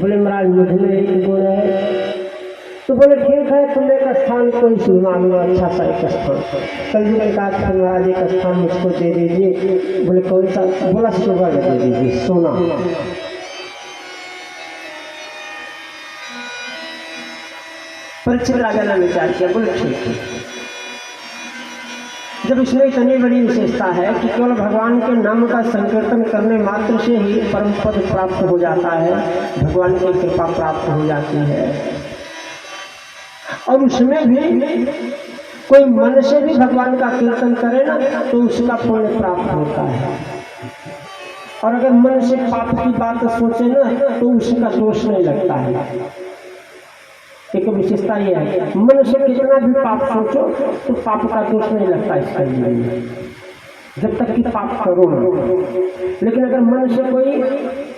बोले महाराज मुझ में एक गुण है। तो बोले ठीक है, तुम एक स्थान कोई सुना लो, अच्छा सा एक स्थान। कल जी ने कहा कि महाराज एक स्थान मुझको दे दीजिए। बोले कौन सा? बोला स्वर्ग दे दीजिए, सोना। परीक्षित राजा ने विचार किया, बोले ठीक है। जब इसमें इतनी बड़ी विशेषता है कि केवल भगवान के नाम का संकीर्तन करने मात्र से ही परम पद प्राप्त हो जाता है, भगवान की कृपा प्राप्त हो जाती है, और उसमें भी कोई मन से भी भगवान का कीर्तन करे ना तो उसका पुण्य प्राप्त होता है, और अगर मन से पाप की बात सोचे ना तो उसका दोष नहीं लगता है। एक विशेषता यह है, मन से कितना भी पाप सोचो तो पाप का दोष नहीं लगता इसके लिए, जब तक कि पाप करो ना। लेकिन अगर मन से कोई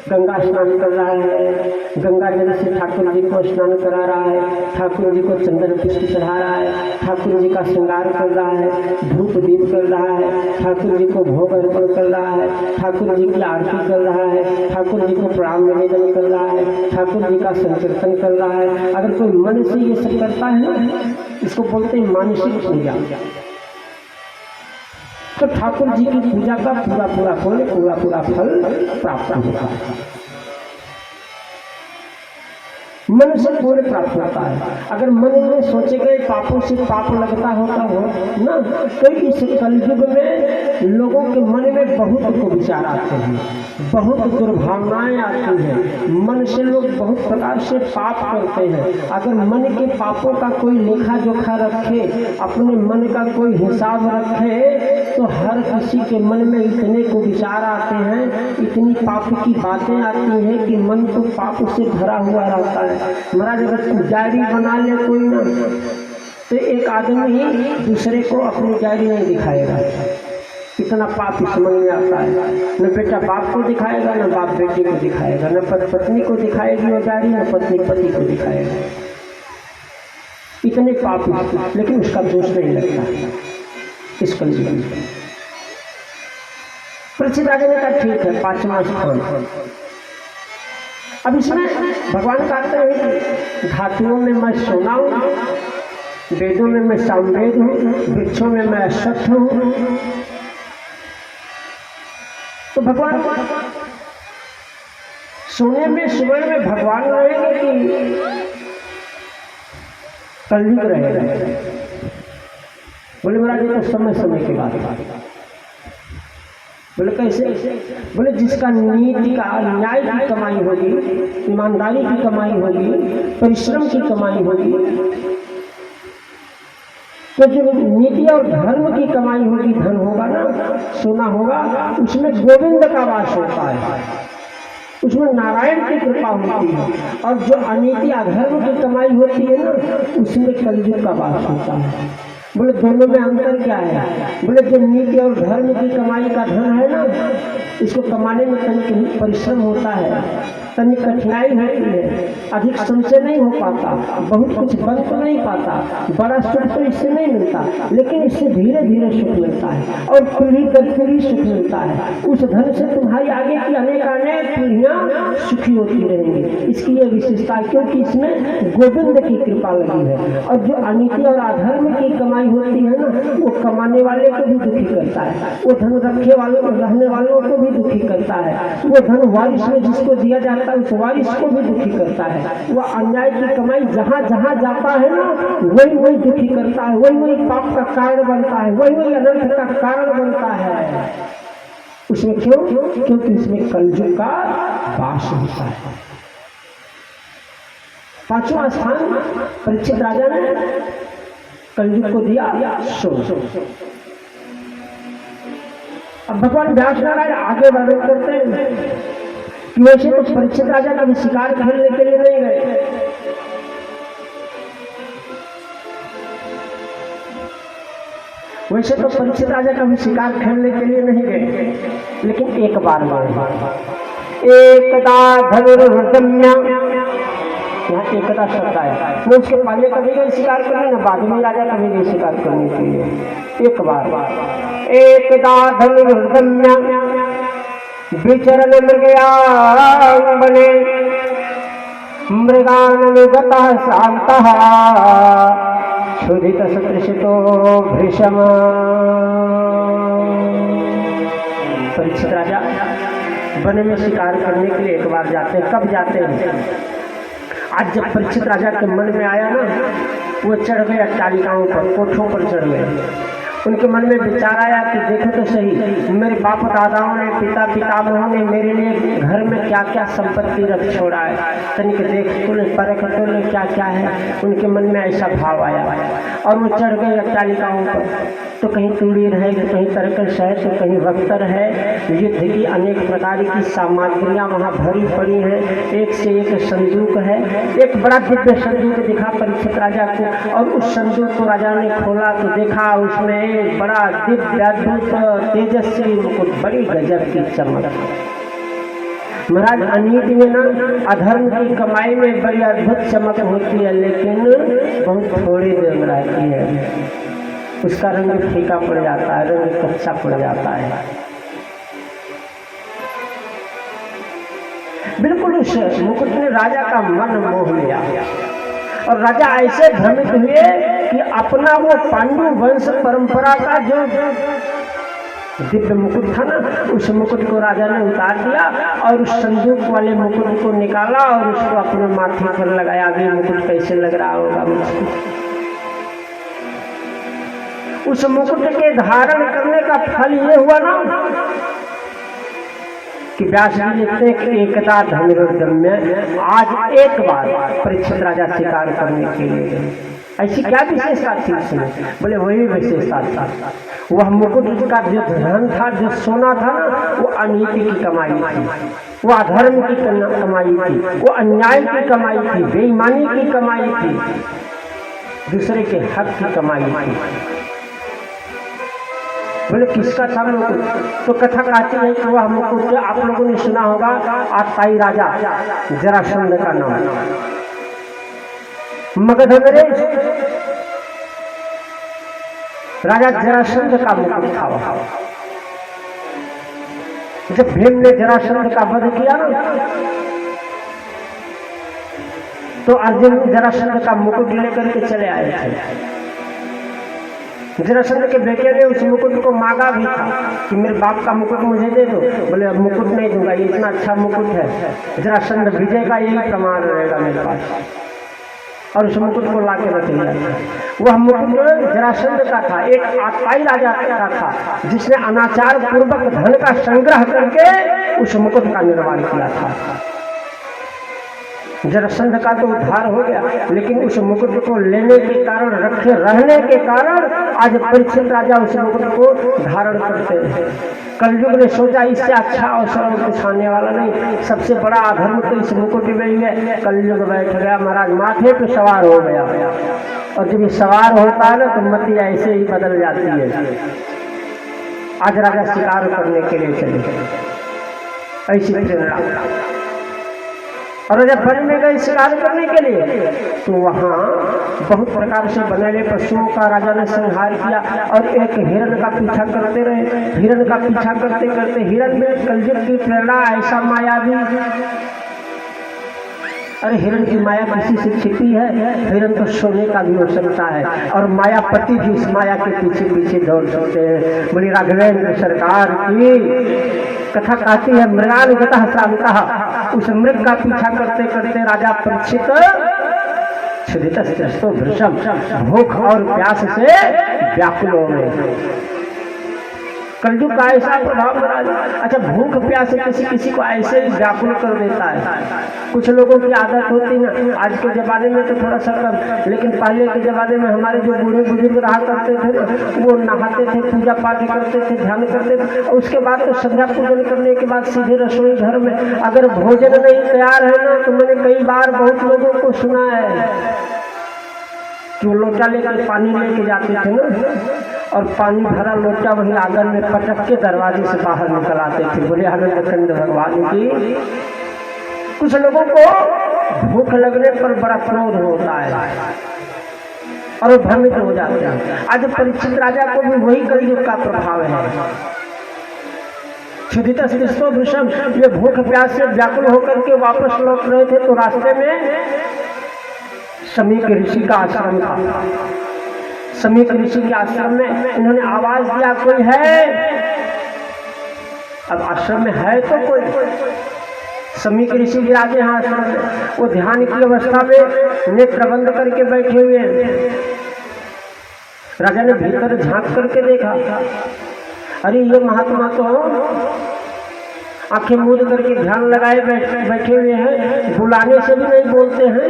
गंगा स्नान कर रहा है, गंगा जल से ठाकुर जी को स्नान करा रहा है, ठाकुर जी को चंदन पुष्प चढ़ा रहा है, ठाकुर जी का श्रृंगार कर रहा है, धूप दीप कर रहा है, ठाकुर जी को भोग अर्पण कर रहा है, ठाकुर जी की आरती कर रहा है, ठाकुर जी को प्रणाम निवेदन कर रहा है, ठाकुर जी का संकीर्तन कर रहा है, अगर कोई मन से ये सब करता है ना, इसको बोलते हैं मानसिक पूजा। तो ठाकुर जी की पूजा का पूरा पूरा फल प्राप्त होता है, मन से पूरे प्राप्त होता है। अगर मन में सोचे गए पापों से पाप लगता होता हो ना, तो इस कलयुग में लोगों के मन में बहुत को विचार आते हैं, बहुत दुर्भावनाएं आती हैं, मन से लोग बहुत प्रकार से पाप करते हैं। अगर मन के पापों का कोई लेखा जोखा रखे, अपने मन का कोई हिसाब रखे, तो हर किसी के मन में इतने को विचार आते हैं, इतनी पाप की बातें आती हैं कि मन तो पाप से भरा हुआ रहता है। महाराज अगर डायरी बना ले कोई ना, तो एक आदमी दूसरे को अपनी डायरी नहीं दिखाएगा, कितना पाप इस मन में आता है। न बेटा बाप को दिखाएगा, न बाप बेटे को दिखाएगा, न पत्नी को दिखाएगी वो डायरी, न पत्नी पति को दिखाएगा, इतने पाप। लेकिन उसका दोष नहीं लगता इस कलयुग में। परीक्षित राजा ने कहा ठीक है, 5वां स्थान। अब इसमें भगवान कहते हैं कि धातुओं में मैं सोना हूँ, वेदों में मैं सामवेद हूँ, वृक्षों में मैं अश्वत्थ हूँ। तो भगवान सोने में सुवर्ण में भगवान रहेंगे कि कलयुग रहेगा? बोले महाराज ये तो समय समय की बात है। बोले कैसे? बोले जिसका नीति का न्याय की कमाई होगी, ईमानदारी की कमाई होगी, परिश्रम की कमाई होगी, तो जो नीति और धर्म की कमाई होगी, धन होगा ना, सोना होगा, उसमें गोविंद का वास होता है, उसमें नारायण की कृपा होती है। और जो अनीति अधर्म की कमाई होती है ना, उसमें कलयुग का वास होता है। बोले दोनों में अंतर क्या है? बोले जो नीति और धर्म की कमाई का धन है ना, इसको कमाने में तनिक परिश्रम होता है, तनिक कठिनाई होती है, अधिक संचय नहीं हो पाता, बहुत कुछ बन तो नहीं पाता, बड़ा सुख तो इससे नहीं मिलता, लेकिन इससे धीरे धीरे सुख मिलता है और पीढ़ी दर पीढ़ी सुख मिलता है। उस धन से तुम्हारी आगे की अनेक पीढ़ियां सुखी होती रहेंगी। इसकी यह विशेषता है, क्योंकि इसमें गोविंद की कृपा लगी है। और जो अनीति और अधर्म की कमाई होती है ना, वो कमाने वाले को भी दुखी करता है, वो धन रखे वालों रहने वालों को भी दुखी करता है, वो धन वारिस में जिसको दिया जाता है उस वारिस को भी दुखी करता है। वो अन्याय की कमाई जहाँ जहाँ जाता है ना, वही वही दुखी करता है, वही वही पाप का कारण बनता है, वही वही अनर्थ का कारण बनता है। उसमें क्यों? क्योंकि इसमें कलयुग का वास होता है। 5वां स्थान परीक्षित राजा ने कलयुग को दिया सो। अब भगवान व्यास नारायण आगे वर्णन करते हैं कि वैसे तो परीक्षित राजा कभी शिकार खेलने के लिए नहीं गए, वैसे तो परीक्षित राजा कभी शिकार खेलने के लिए नहीं गए, लेकिन एक बार एकदा धनुर्धम्य, यहाँ एकदा शब्द आया, वो उसके पहले कभी गए शिकार करने, न बाद में राजा कभी गए शिकार करने के लिए। एक बार एकदा धनुर्धम्य विचरण मृगयां बने मृगानुगतः शान्तः क्षुधितस्तृषितो भृशम। परीक्षित राजा वन में शिकार करने के लिए एक बार जाते हैं। कब जाते हैं? आज जब परीक्षित राजा के मन में आया ना, वो चढ़ गए अट्टालिकाओं पर, कोठों पर चढ़ गए। उनके मन में विचार आया कि देखो तो सही, मेरे बाप दादाओं ने, पिता पितामहों ने मेरे लिए घर में क्या क्या संपत्ति रख छोड़ा है, तनिक देख तो ले, परख तो ले क्या क्या है। उनके मन में ऐसा भाव आया और वो चढ़ गए अट्टालिकाओं पर। तो कहीं तूड़ीर है, तो कहीं तरकश है, तो कहीं वक्तर है। युद्ध की अनेक प्रकार की सामग्रियाँ वहाँ भरी पड़ी हैं। एक से एक संदूक है। एक बड़ा दिव्य संदूक दिखा परीक्षित राजा को, और उस संदूक को राजा ने खोला तो देखा उसमें एक बड़ा दिव्य अद्भुत तेजस्वी मुकुट, बड़ी गजब की चमक। महाराज अनीति में ना अधर्म की कमाई में बड़ी अद्भुत चमक होती है, लेकिन बहुत थोड़ी देर में रहती है। उसका रंग फीका पड़ जाता है, रंग कच्चा पड़ जाता है। बिल्कुल उस मुकुट ने राजा का मन मोह लिया और राजा ऐसे भ्रमित हुए कि अपना वो पांडु वंश परंपरा का जो दिव्य मुकुट था ना, उस मुकुट को राजा ने उतार दिया और उस संदूक वाले मुकुट को निकाला और उसको अपने माथे पर लगाया। अभी मुकुट कैसे लग रहा होगा मुझको। उस मुकुट के धारण करने का फल ये हुआ ना कि व्यास जी लिखते हैं कि एकदा धनुर्गम्य, आज एक बार परीक्षित राजा शिकार करने के लिए गए। ऐसी क्या विशेषता थी उसमें? बोले वही विशेषता था, वह मुकुट का जो धन था, जो सोना था ना, वो अनीति की कमाई थी, वो अधर्म की कमाई थी, वो अन्याय की कमाई थी, बेईमानी की कमाई थी, दूसरे के हक की कमाई थी। बोले किसका था मुकुट? तो कथा कहती है कि वह मुकुट आप लोगों ने सुना होगा आताई राजा जरासंध का नाम, मगध अंग्रेज राजा जरासंध का मुकुट था वह। जब भीम ने जरासंध का वध किया ना, तो अर्जुन जरासंध का मुकुट लेकर के चले आए थे। जरासंध के बेटे ने उस मुकुट को मांगा भी था कि मेरे बाप का मुकुट मुझे दे दो। बोले अब मुकुट नहीं दूंगा, ये इतना अच्छा मुकुट है, जरासंध विजय का यही प्रमाण रहेगा मेरे पास। और उस मुकुट को ला के रख लिया। वह मुकुट जरासंध का था, एक आताई राजा का था जिसने अनाचार पूर्वक धन का संग्रह करके उस मुकुट का निर्माण किया था। जरासंध का तो उद्धार हो गया, लेकिन उस मुकुट को लेने के कारण, रखे रहने के कारण आज परीक्षित राजा उस मुकुट को धारण करते हैं। कलयुग ने सोचा इससे अच्छा अवसर कुछ आने वाला नहीं, सबसे बड़ा अधर्म तो इस मुकुट में ही है। कलयुग बैठ गया महाराज, माथे पे सवार हो गया, और जब ये सवार होता है ना तो मति ऐसे ही बदल जाती है। आज राजा शिकार करने के लिए चले, ऐसी प्रेरणा। और जब वन में गए शिकार करने के लिए तो वहाँ बहुत प्रकार से बनेले पशुओं का राजा ने संहार किया और एक हिरण का पीछा करते रहे। हिरण का पीछा करते करते हिरण में कलयुग की प्रेरणा ऐसा मायावी। अरे हिरण की माया किसी से छिपी है? हिरण तो सोने का भी हो सकता है, और मायापति भी उस माया के पीछे पीछे दौड़ सकते हैं। बोली राघवेंद्र सरकार की कथा कहती है मृगानुगतः शान्तः। उस मृग का पीछा करते करते राजा परीक्षित क्षुधितस्तृष्टो भृशम, भूख और प्यास से व्याकुल हो गए। कलयुग का ऐसा प्रभाव महाराज। अच्छा, भूख प्यास किसी किसी को ऐसे ही व्याकुल कर देता है। कुछ लोगों की आदत होती है, आज के जमाने में तो थोड़ा सा कम, लेकिन पहले के जमाने में हमारे जो बूढ़े बुजुर्ग रहा करते थे वो नहाते थे, पूजा पाठ करते थे, ध्यान करते थे, उसके बाद तो संध्या पूजन करने के बाद सीधे रसोई घर में। अगर भोजन नहीं तैयार है ना, तो मैंने कई बार बहुत लोगों को सुना है कि वो लोटा लेकर पानी लेके जाते थे ना, और पानी भरा लोटा वही आंगन में पटक के दरवाजे से बाहर निकल आते थे। बोले आनंद कंद भगवान की। कुछ लोगों को भूख लगने पर बड़ा क्रोध होता है और वो भ्रमित हो जाते हैं। आज परीक्षित राजा को भी वही कलयुग का प्रभाव है। क्षुधितस्तुष्टो वृषभ, ये भूख प्यास से व्याकुल होकर के वापस लौट रहे थे तो रास्ते में समीक ऋषि का आश्रम था। समीक ऋषि के आश्रम में इन्होंने आवाज दिया, कोई है? अब आश्रम में है तो कोई। समीक ऋषि विराजे हैं आश्रम में, वो ध्यान की अवस्था में नेत्र बंद करके बैठे हुए हैं। राजा ने भीतर झांक करके देखा, अरे ये महात्मा तो आंखें मूंद करके ध्यान लगाए बैठे हुए हैं, बुलाने से भी नहीं बोलते हैं,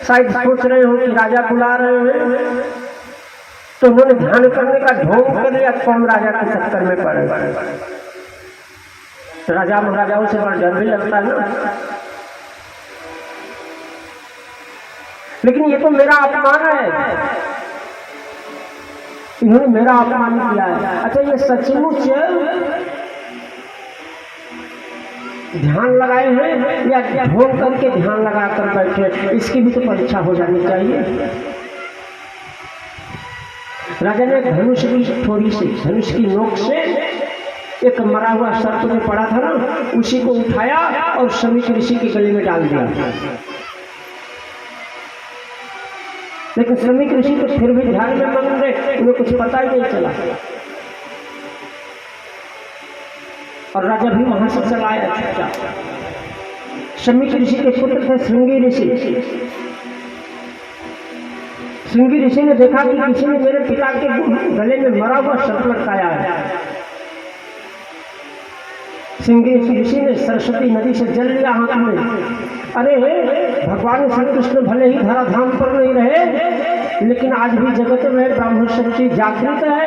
शायद सोच रहे हो कि राजा बुला रहे हैं। तो उन्होंने ध्यान करने का ढोंग कर लिया, कौन राजा के चक्कर में पड़े। राजा महाराजाओं से बड़ा डर भी लगता है ना। लेकिन ये तो मेरा अपमान है, इन्होंने मेरा अपमान किया है। अच्छा, ये सचमुच ध्यान लगाए हैं या ढोंग करके ध्यान लगा कर बैठे, इसकी भी तो परीक्षा हो जानी चाहिए। राजा ने धनुष की थोड़ी सी, धनुष की नोक से एक मरा हुआ सर्प में पड़ा था ना, उसी को उठाया और समीक ऋषि के गले में डाल दिया। लेकिन समीक ऋषि तो फिर भी ध्यान में मग्न रहे, उन्हें कुछ पता ही नहीं चला। और राजा भी वहां से चला आया चुपचाप। समीक ऋषि के पुत्र थे श्रृंगी ऋषि। श्रृंगी ऋषि ने देखा कि किसी ने मेरे पिता के गले में मरा हुआ सर्प लटकाया है। श्रृंगी ऋषि ने सरस्वती नदी से जल लिया हाथ में। अरे भगवान श्री कृष्ण भले ही धराधाम पर नहीं रहे, लेकिन आज भी जगत में ब्राह्मण शक्ति जागृत है।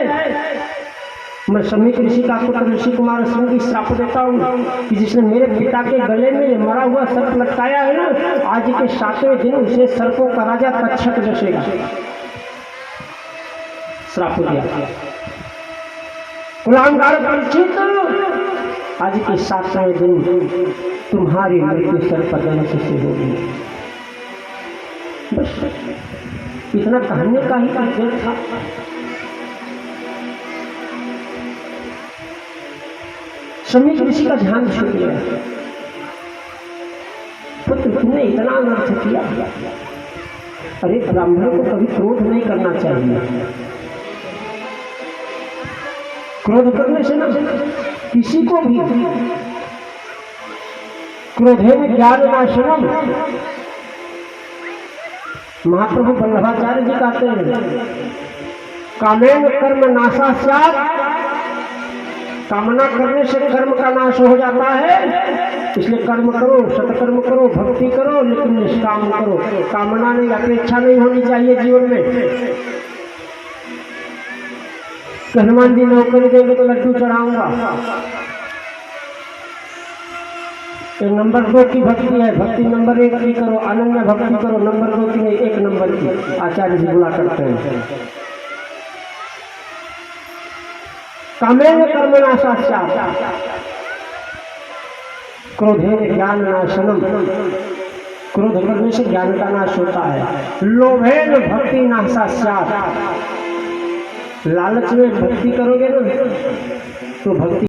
मैं समीक ऋषि का पुत्र ऋषि कुमार श्रृंगी श्राप देता हूँ कि जिसने मेरे पिता के गले में मरा हुआ सर्प लटकाया है ना, आज के 7वें दिन उसे सर्पों का राजा तक्षक जसेगा। श्राप दिया। कुलांगार परिचित, आज के 7वें दिन तुम्हारी मृत्यु सर्पदंश से होगी। बस इतना कहने का ही उद्देश्य था। समीक ऋषि का ध्यान छूट गया। पुत्र तुमने इतना अनर्थ किया। अरे ब्राह्मण को कभी क्रोध नहीं करना चाहिए। क्रोध करने से ना किसी को भी, क्रोधे में ज्ञान नाशनम, महाप्रभु वल्लभाचार्य जी कहते हैं, कामेन कर्म नाशा स्यात्, कामना करने से कर्म का नाश हो जाता है। इसलिए कर्म करो, सत्कर्म करो, भक्ति करो, लेकिन निष्काम करो। कामना नहीं, अपेक्षा नहीं होनी चाहिए जीवन में। हनुमान जी नौकरी देंगे तो लड्डू चढ़ाऊंगा, ये नंबर 2 की भक्ति है। भक्ति नंबर 1 की करो, अनन्य भक्ति करो, नंबर 2 की नहीं, 1 नंबर की। आचार्य जी बोला करते हैं, कामेन कर्मनाशा स्यात्, क्रोधेन ज्ञान नाशनम, क्रोध करने से ज्ञान का नाश होता है। लोभेन भक्ति नाशा स्यात्, लालच में भक्ति करोगे ना तो भक्ति